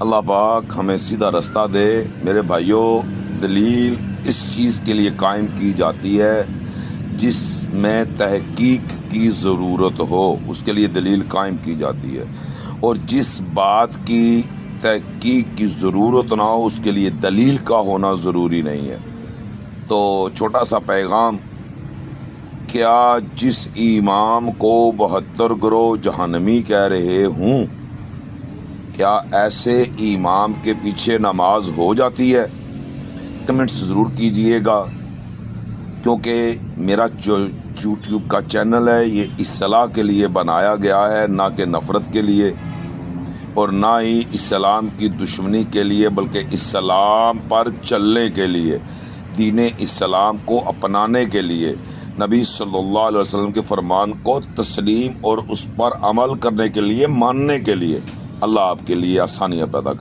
اللہ پاک ہمیں سیدھا رستہ دے۔ میرے بھائیوں، دلیل اس چیز کے لیے قائم کی جاتی ہے جس میں تحقیق کی ضرورت ہو، اس کے لیے دلیل قائم کی جاتی ہے، اور جس بات کی تحقیق کی ضرورت نہ ہو اس کے لیے دلیل کا ہونا ضروری نہیں ہے۔ تو چھوٹا سا پیغام، کیا جس امام کو 72 گروہ جہنمی کہہ رہے ہوں، کیا ایسے امام کے پیچھے نماز ہو جاتی ہے؟ کمنٹس ضرور کیجئے گا، کیونکہ میرا جو یوٹیوب کا چینل ہے یہ اصلاح کے لیے بنایا گیا ہے، نہ کہ نفرت کے لیے، اور نہ ہی اسلام کی دشمنی کے لیے، بلکہ اسلام پر چلنے کے لیے، دین اسلام کو اپنانے کے لیے، نبی صلی اللہ علیہ وسلم کے فرمان کو تسلیم اور اس پر عمل کرنے کے لیے، ماننے کے لیے۔ اللہ آپ کے لیے آسانیاں پیدا کرے۔